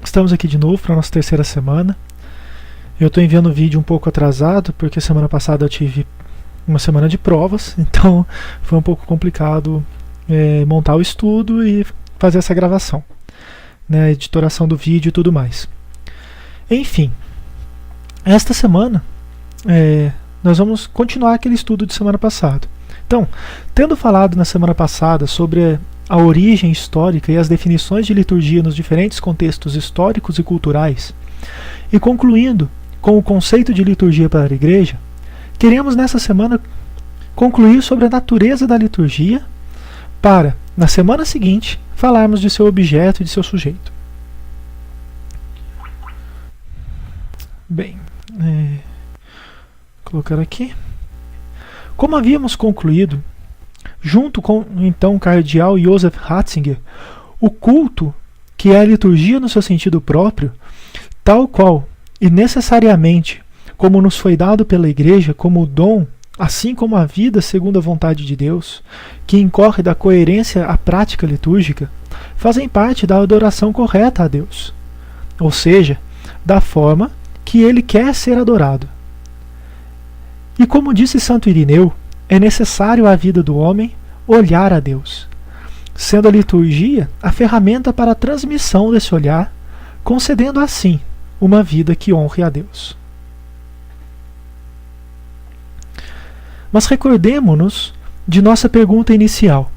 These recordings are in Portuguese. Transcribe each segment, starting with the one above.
Estamos aqui de novo para a nossa terceira semana. Eu estou enviando o vídeo um pouco atrasado, porque semana passada eu tive uma semana de provas, então foi um pouco complicado montar o estudo e fazer essa gravação, né, editoração do vídeo e tudo mais. Enfim, esta semana nós vamos continuar aquele estudo de semana passada. Então, tendo falado na semana passada sobre a origem histórica e as definições de liturgia nos diferentes contextos históricos e culturais, e concluindo com o conceito de liturgia para a Igreja, queremos nessa semana concluir sobre a natureza da liturgia para, na semana seguinte, falarmos de seu objeto e de seu sujeito. Bem, colocar aqui. Como havíamos concluído, junto com então o cardeal Joseph Ratzinger, o culto, que é a liturgia no seu sentido próprio, tal qual e necessariamente como nos foi dado pela Igreja como dom, assim como a vida segundo a vontade de Deus, que incorre da coerência à prática litúrgica, fazem parte da adoração correta a Deus, ou seja, da forma que Ele quer ser adorado. E como disse Santo Irineu, é necessário à vida do homem olhar a Deus, sendo a liturgia a ferramenta para a transmissão desse olhar, concedendo assim uma vida que honre a Deus. Mas recordemo-nos de nossa pergunta inicial.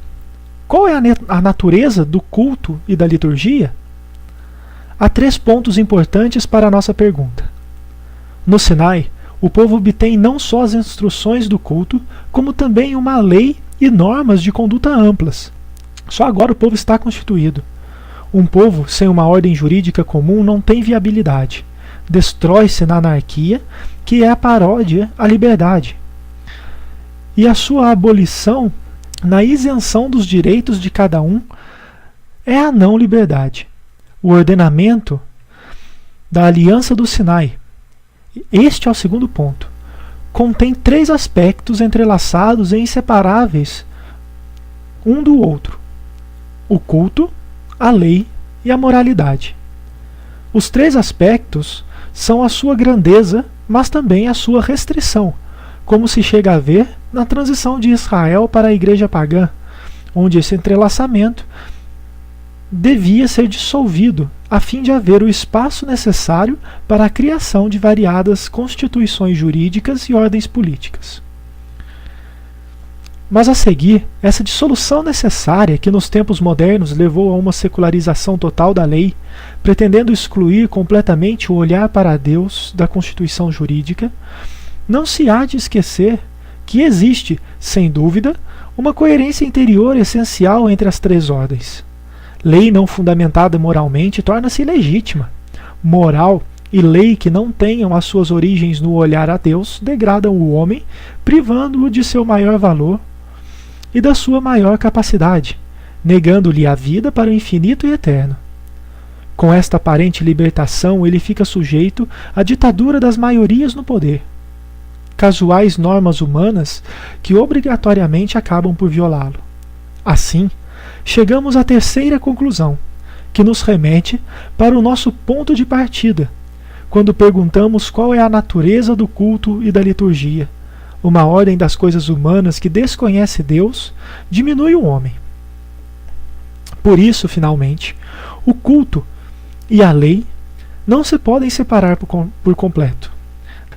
Qual é a natureza do culto e da liturgia? Há 3 pontos importantes para a nossa pergunta. No Sinai, o povo obtém não só as instruções do culto, como também uma lei e normas de conduta amplas. Só agora o povo está constituído. Um povo sem uma ordem jurídica comum não tem viabilidade. Destrói-se na anarquia, que é a paródia à liberdade. E a sua abolição, na isenção dos direitos de cada um, é a não liberdade. O ordenamento da Aliança do Sinai, este é o segundo ponto, contém 3 aspectos entrelaçados e inseparáveis um do outro: o culto, a lei e a moralidade. Os 3 aspectos são a sua grandeza, mas também a sua restrição, como se chega a ver na transição de Israel para a igreja pagã, onde esse entrelaçamento devia ser dissolvido a fim de haver o espaço necessário para a criação de variadas constituições jurídicas e ordens políticas. Mas a seguir, essa dissolução necessária que nos tempos modernos levou a uma secularização total da lei, pretendendo excluir completamente o olhar para Deus da constituição jurídica, não se há de esquecer que existe, sem dúvida, uma coerência interior essencial entre as 3 ordens. Lei não fundamentada moralmente torna-se ilegítima. Moral e lei que não tenham as suas origens no olhar a Deus degradam o homem, privando-o de seu maior valor e da sua maior capacidade, negando-lhe a vida para o infinito e eterno. Com esta aparente libertação, ele fica sujeito à ditadura das maiorias no poder, casuais normas humanas que obrigatoriamente acabam por violá-lo. Assim, chegamos à terceira conclusão, que nos remete para o nosso ponto de partida, quando perguntamos qual é a natureza do culto e da liturgia. Uma ordem das coisas humanas que desconhece Deus diminui o homem. Por isso, finalmente, o culto e a lei não se podem separar por completo.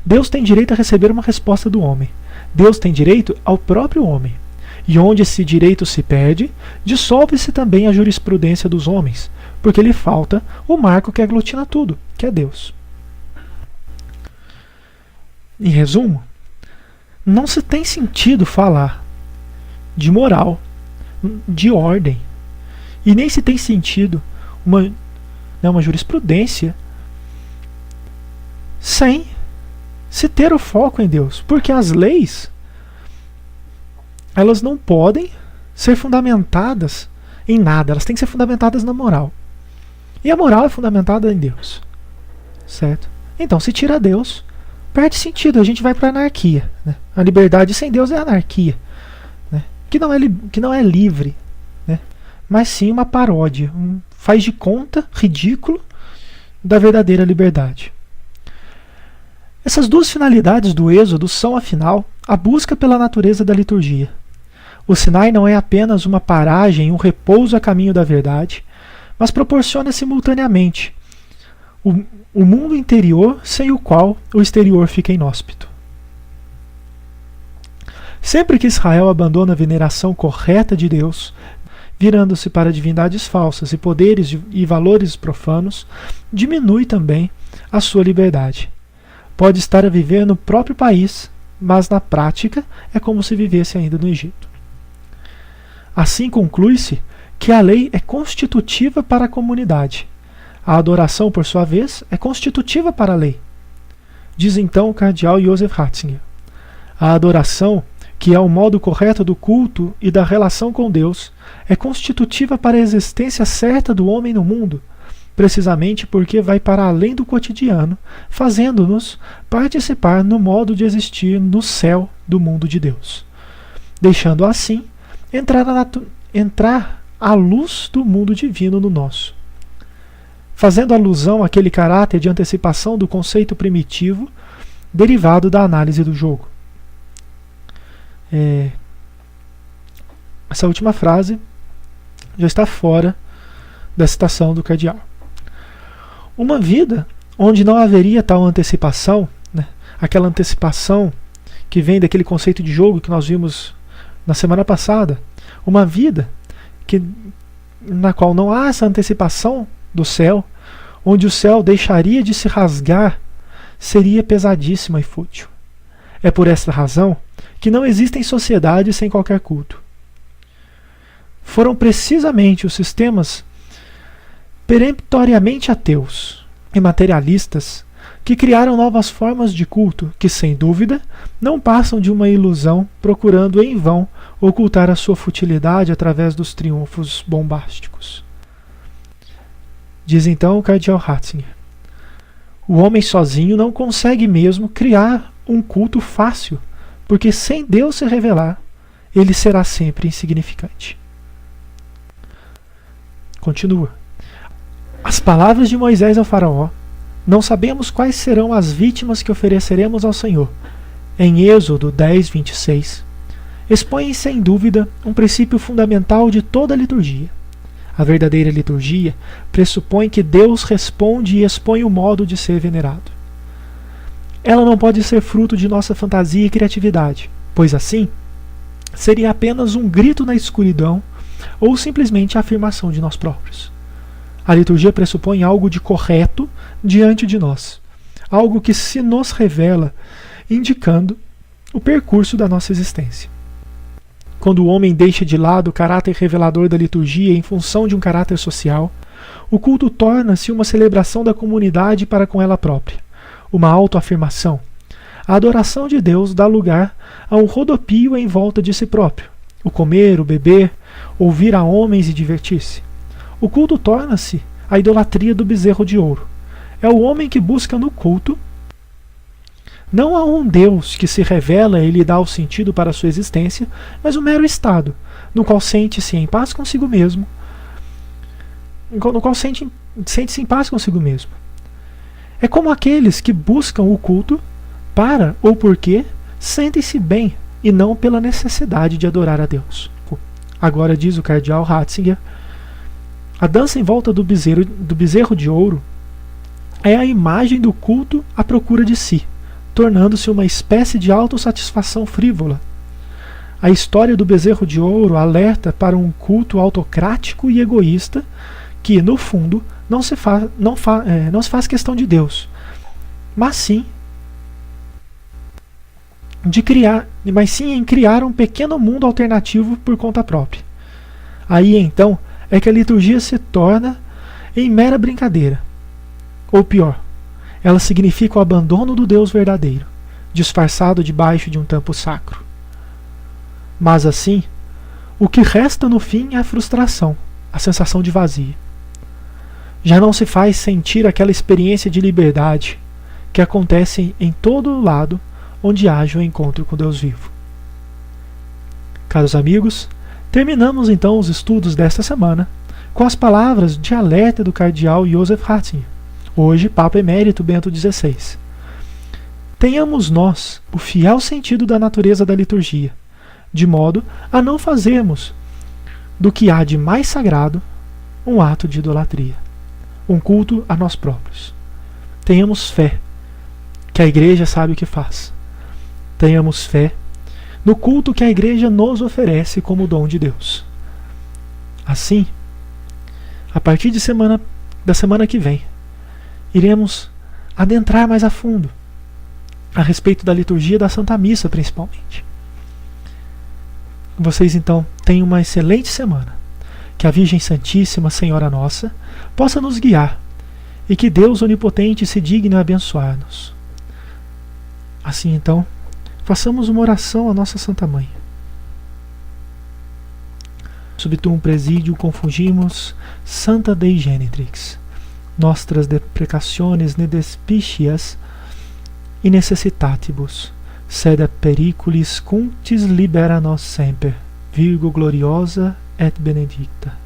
Deus tem direito a receber uma resposta do homem. Deus tem direito ao próprio homem. E onde esse direito se perde, dissolve-se também a jurisprudência dos homens, porque lhe falta o marco que aglutina tudo, que é Deus. Em resumo, não se tem sentido falar de moral, de ordem, e nem se tem sentido uma jurisprudência sem se ter o foco em Deus, porque as leis elas não podem ser fundamentadas em nada, elas têm que ser fundamentadas na moral. E a moral é fundamentada em Deus. Certo? Então, se tira Deus, perde sentido, a gente vai para a anarquia. Né? A liberdade sem Deus é anarquia. Né? Que não é livre, né? Mas sim uma paródia, um faz de conta, ridículo, da verdadeira liberdade. Essas duas finalidades do Êxodo são, afinal, a busca pela natureza da liturgia. O Sinai não é apenas uma paragem, um repouso a caminho da verdade, mas proporciona simultaneamente o mundo interior sem o qual o exterior fica inóspito. Sempre que Israel abandona a veneração correta de Deus, virando-se para divindades falsas e poderes e valores profanos, diminui também a sua liberdade. Pode estar a viver no próprio país, mas na prática é como se vivesse ainda no Egito. Assim conclui-se que a lei é constitutiva para a comunidade. A adoração, por sua vez, é constitutiva para a lei. Diz então o cardeal Joseph Ratzinger: a adoração, que é o modo correto do culto e da relação com Deus, é constitutiva para a existência certa do homem no mundo, precisamente porque vai para além do cotidiano, fazendo-nos participar no modo de existir no céu do mundo de Deus, deixando assim entrar a luz do mundo divino no nosso, fazendo alusão àquele caráter de antecipação do conceito primitivo derivado da análise do jogo. Essa última frase já está fora da citação do cardeal. Uma vida onde não haveria tal antecipação, né, aquela antecipação que vem daquele conceito de jogo que nós vimos na semana passada, uma vida na qual não há essa antecipação do céu, onde o céu deixaria de se rasgar, seria pesadíssima e fútil. É por esta razão que não existem sociedades sem qualquer culto. Foram precisamente os sistemas peremptoriamente ateus e materialistas que criaram novas formas de culto que, sem dúvida, não passam de uma ilusão procurando em vão ocultar a sua futilidade através dos triunfos bombásticos. Diz então o cardeal Ratzinger: o homem sozinho não consegue mesmo criar um culto fácil, porque sem Deus se revelar, ele será sempre insignificante. Continua. As palavras de Moisés ao faraó: não sabemos quais serão as vítimas que ofereceremos ao Senhor, em Êxodo 10, 26, expõem sem dúvida um princípio fundamental de toda a liturgia. A verdadeira liturgia pressupõe que Deus responde e expõe o modo de ser venerado. Ela não pode ser fruto de nossa fantasia e criatividade, pois assim seria apenas um grito na escuridão ou simplesmente a afirmação de nós próprios. A liturgia pressupõe algo de correto diante de nós, algo que se nos revela, indicando o percurso da nossa existência. Quando o homem deixa de lado o caráter revelador da liturgia em função de um caráter social, o culto torna-se uma celebração da comunidade para com ela própria, uma autoafirmação. A adoração de Deus dá lugar a um rodopio em volta de si próprio, o comer, o beber, ouvir a homens e divertir-se. O culto torna-se a idolatria do bezerro de ouro. É o homem que busca no culto não a um Deus que se revela e lhe dá o sentido para a sua existência, mas um mero estado, no qual sente-se em paz consigo mesmo, no qual sente-se em paz consigo mesmo. É como aqueles que buscam o culto para ou porque sentem-se bem e não pela necessidade de adorar a Deus. Agora diz o cardeal Ratzinger: a dança em volta do bezerro de ouro é a imagem do culto à procura de si, tornando-se uma espécie de autossatisfação frívola. A história do bezerro de ouro alerta para um culto autocrático e egoísta que, no fundo, não se faz questão de Deus, mas sim em criar um pequeno mundo alternativo por conta própria. Aí então é que a liturgia se torna em mera brincadeira. Ou pior, ela significa o abandono do Deus verdadeiro, disfarçado debaixo de um tampo sacro. Mas assim, o que resta no fim é a frustração, a sensação de vazio. Já não se faz sentir aquela experiência de liberdade que acontece em todo lado onde haja o encontro com Deus vivo. Caros amigos, terminamos então os estudos desta semana com as palavras de alerta do cardeal Joseph Ratzinger, hoje Papa Emérito Bento XVI. Tenhamos nós o fiel sentido da natureza da liturgia, de modo a não fazermos do que há de mais sagrado um ato de idolatria, um culto a nós próprios. Tenhamos fé que a Igreja sabe o que faz. Tenhamos fé no culto que a Igreja nos oferece como dom de Deus. Assim, a partir da semana que vem, iremos adentrar mais a fundo a respeito da liturgia da Santa Missa, principalmente. Vocês então tenham uma excelente semana. Que a Virgem Santíssima, Senhora Nossa, possa nos guiar e que Deus Onipotente se digne a abençoar-nos. Assim então, façamos uma oração à nossa Santa Mãe. Subtum presidio confungimos Santa Dei Genitrix, nostras deprecationes ne despicias e necessitatibus, sed a periculis cuntis libera nos semper, Virgo gloriosa et benedicta.